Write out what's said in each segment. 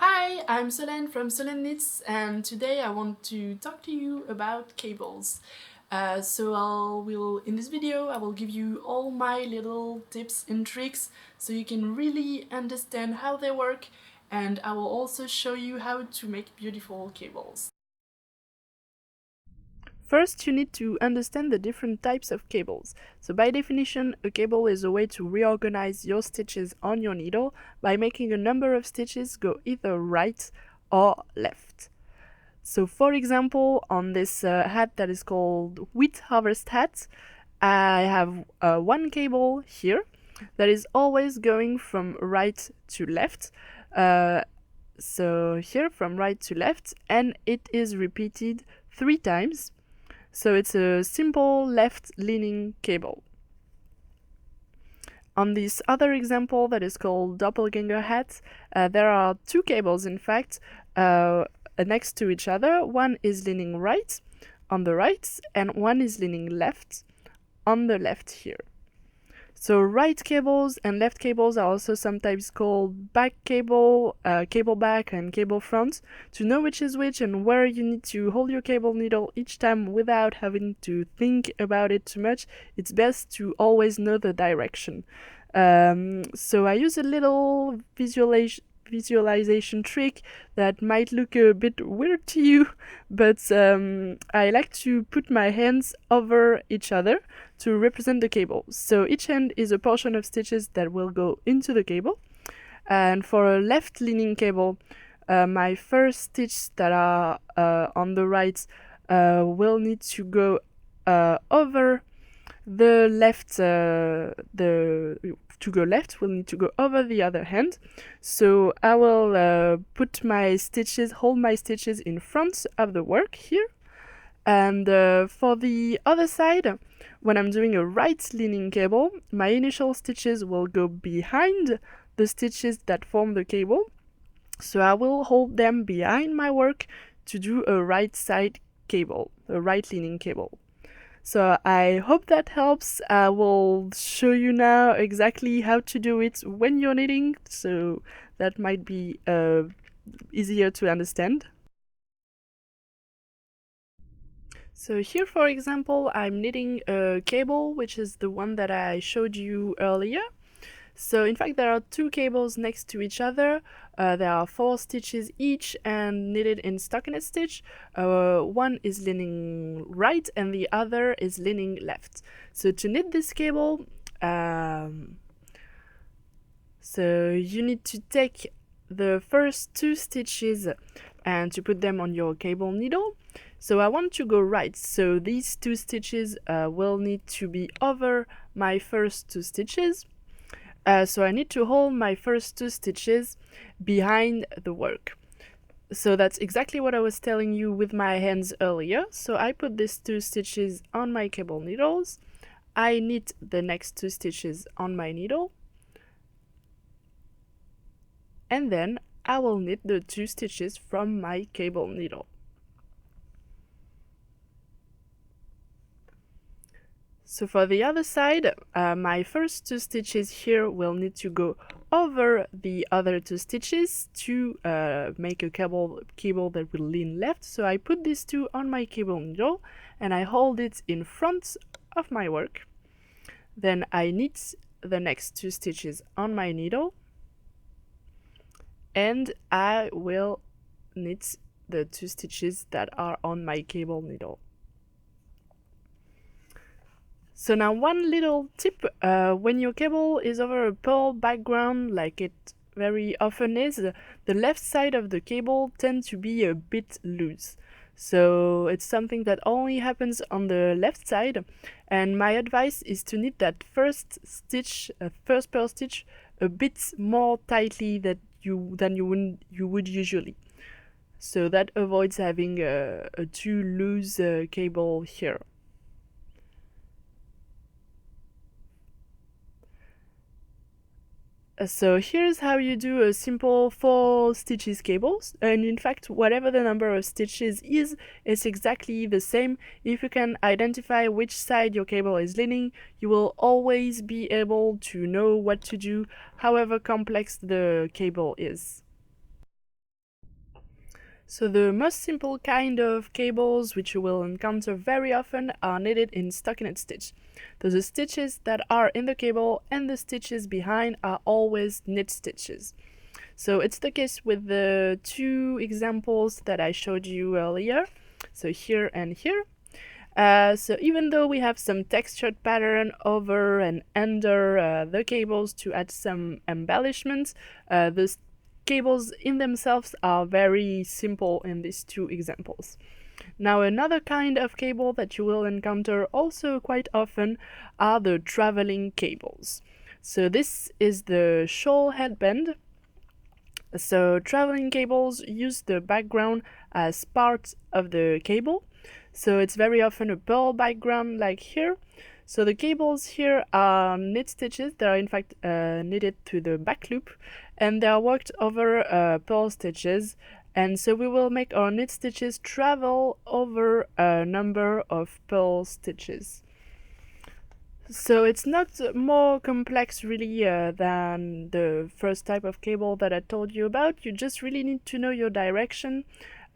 Hi, I'm Solène from Solène Knits, and today I want to talk to you about cables. In this video I will give you all my little tips and tricks so you can really understand how they work, and I will also show you how to make beautiful cables. First, you need to understand the different types of cables. So by definition, a cable is a way to reorganize your stitches on your needle by making a number of stitches go either right or left. So for example, on this hat that is called Wheat Harvest Hat, I have one cable here that is always going from right to left. So here from right to left, and it is repeated 3 times. So it's a simple left-leaning cable. On this other example that is called doppelganger hat, there are 2 cables in fact next to each other. One is leaning right on the right and one is leaning left on the left here. So right cables and left cables are also sometimes called back cable, cable back and cable front. To know which is which and where you need to hold your cable needle each time without having to think about it too much, it's best to always know the direction. So I use a little visualization trick that might look a bit weird to you, but I like to put my hands over each other to represent the cable. So each hand is a portion of stitches that will go into the cable. And for a left-leaning cable, my first stitch that are on the right will need to go over the left, to go left will need to go over the other hand. So I will put my stitches, hold my stitches in front of the work here. And for the other side, when I'm doing a right-leaning cable, my initial stitches will go behind the stitches that form the cable. So I will hold them behind my work to do a right side cable, a right-leaning cable. So I hope that helps. I will show you now exactly how to do it when you're knitting, so that might be easier to understand. So here, for example, I'm knitting a cable, which is the one that I showed you earlier. So in fact, there are 2 cables next to each other. There are 4 stitches each and knitted in stockinette stitch. One is leaning right and the other is leaning left. So to knit this cable, so you need to take the first 2 stitches and to put them on your cable needle. So I want to go right, so these 2 stitches will need to be over my first 2 stitches. So I need to hold my first 2 stitches behind the work. So that's exactly what I was telling you with my hands earlier. So I put these 2 stitches on my cable needles. I knit the next 2 stitches on my needle. And then I will knit the 2 stitches from my cable needle. So for the other side, my first 2 stitches here will need to go over the other 2 stitches to make a cable that will lean left. So I put these 2 on my cable needle and I hold it in front of my work. Then I knit the next 2 stitches on my needle and I will knit the 2 stitches that are on my cable needle. So now one little tip, when your cable is over a pearl background like it very often is, the left side of the cable tends to be a bit loose. So it's something that only happens on the left side, and my advice is to knit that first stitch, first pearl stitch, a bit more tightly than you would usually. So that avoids having a too loose cable here. So here's how you do a simple 4 stitches cables, and in fact whatever the number of stitches is, it's exactly the same. If you can identify which side your cable is leaning, you will always be able to know what to do, however complex the cable is. So the most simple kind of cables which you will encounter very often are knitted in stockinette stitch. So the stitches that are in the cable and the stitches behind are always knit stitches. So it's the case with the two examples that I showed you earlier, so here and here. So even though we have some textured pattern over and under the cables to add some embellishments, the cables in themselves are very simple in these two examples. Now another kind of cable that you will encounter also quite often are the traveling cables. So this is the shawl headband. So traveling cables use the background as part of the cable. So it's very often a pearl background like here. So the cables here are knit stitches. They are in fact knitted to the back loop, and they are worked over pearl stitches. And so we will make our knit stitches travel over a number of pearl stitches. So it's not more complex really than the first type of cable that I told you about. You just really need to know your direction.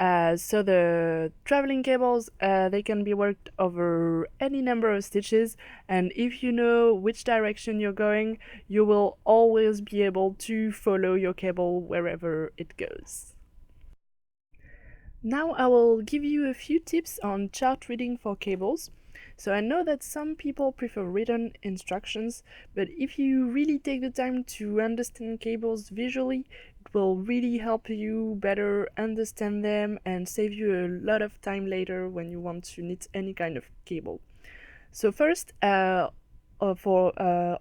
So the traveling cables, they can be worked over any number of stitches, and if you know which direction you're going, you will always be able to follow your cable wherever it goes. Now I will give you a few tips on chart reading for cables. So I know that some people prefer written instructions, but if you really take the time to understand cables visually, it will really help you better understand them and save you a lot of time later when you want to knit any kind of cable. So first, for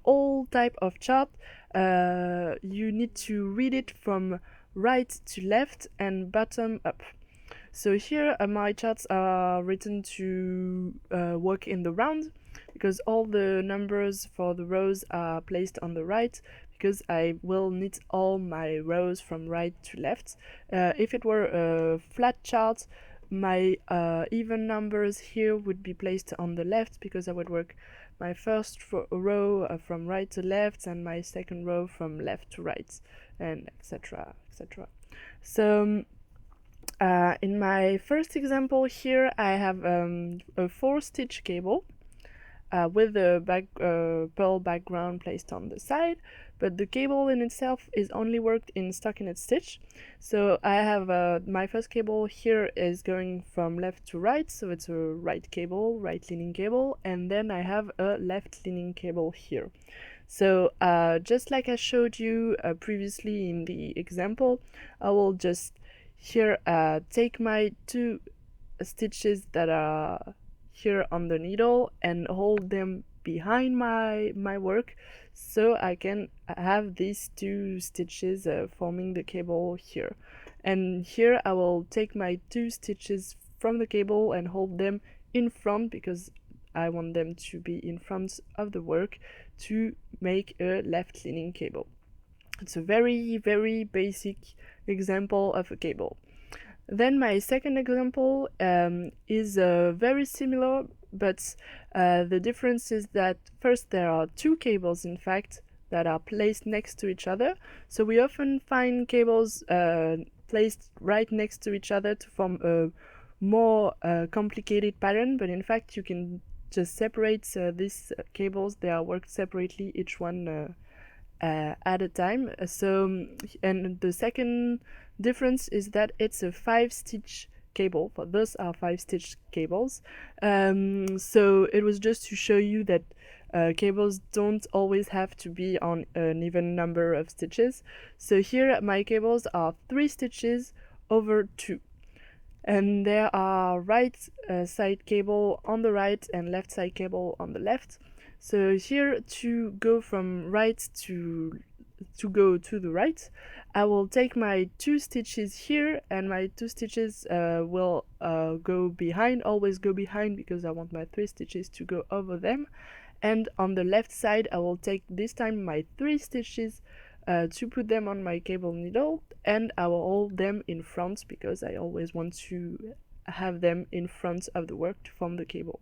all type of chart, you need to read it from right to left and bottom up. So here my charts are written to work in the round, because all the numbers for the rows are placed on the right, because I will knit all my rows from right to left. If it were a flat chart, my even numbers here would be placed on the left, because I would work my first row from right to left and my second row from left to right, and etc. etc. So in my first example here, I have a 4-stitch cable with the pearl background placed on the side, but the cable in itself is only worked in stockinette stitch. So I have my first cable here is going from left to right, so it's a right cable, right leaning cable, and then I have a left leaning cable here. So just like I showed you previously in the example, I will just here take my 2 stitches that are here on the needle and hold them behind my work, so I can have these 2 stitches forming the cable here. And here I will take my 2 stitches from the cable and hold them in front, because I want them to be in front of the work to make a left leaning cable. It's a very, very basic example of a cable. Then my second example is very similar, but the difference is that first there are 2 cables, in fact, that are placed next to each other. So we often find cables placed right next to each other to form a more complicated pattern, but in fact you can just separate these cables. They are worked separately, each one at a time. And the second difference is that it's a 5-stitch cable. For those are 5-stitch cables. So it was just to show you that cables don't always have to be on an even number of stitches. So here my cables are 3 stitches over 2. And there are right side cable on the right and left side cable on the left. So here, to go from right to go to the right, I will take my 2 stitches here, and my 2 stitches will go behind, always go behind, because I want my 3 stitches to go over them. And on the left side, I will take this time my 3 stitches to put them on my cable needle, and I will hold them in front, because I always want to have them in front of the work to form the cable.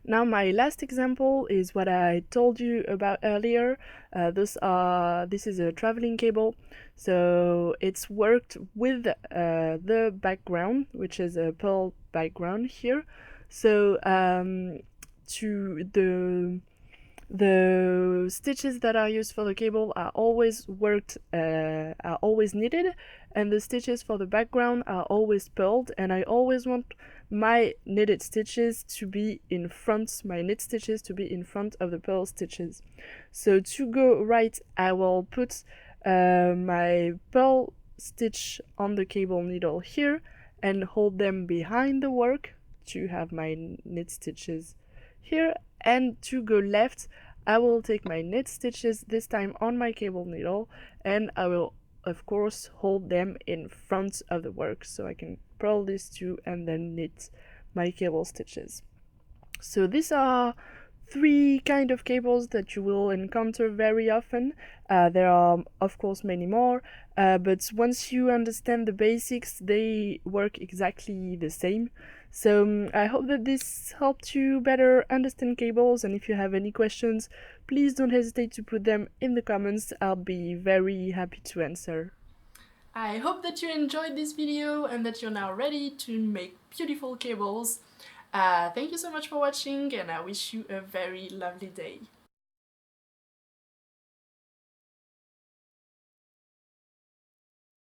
Now my last example is what I told you about earlier. This is a traveling cable, so it's worked with the background, which is a pearl background here. So to the stitches that are used for the cable are always are always knitted, and the stitches for the background are always purled, and I always want my knitted stitches to be in front, my knit stitches to be in front of the purl stitches. So to go right, I will put my purl stitch on the cable needle here and hold them behind the work to have my knit stitches here. And to go left, I will take my knit stitches this time on my cable needle, and I will of course hold them in front of the work so I can purl these two and then knit my cable stitches. So these are three kind of cables that you will encounter very often. There are of course many more, but once you understand the basics, they work exactly the same. So I hope that this helped you better understand cables, and if you have any questions, please don't hesitate to put them in the comments. I'll be very happy to answer. I hope that you enjoyed this video and that you're now ready to make beautiful cables. Thank you so much for watching, and I wish you a very lovely day.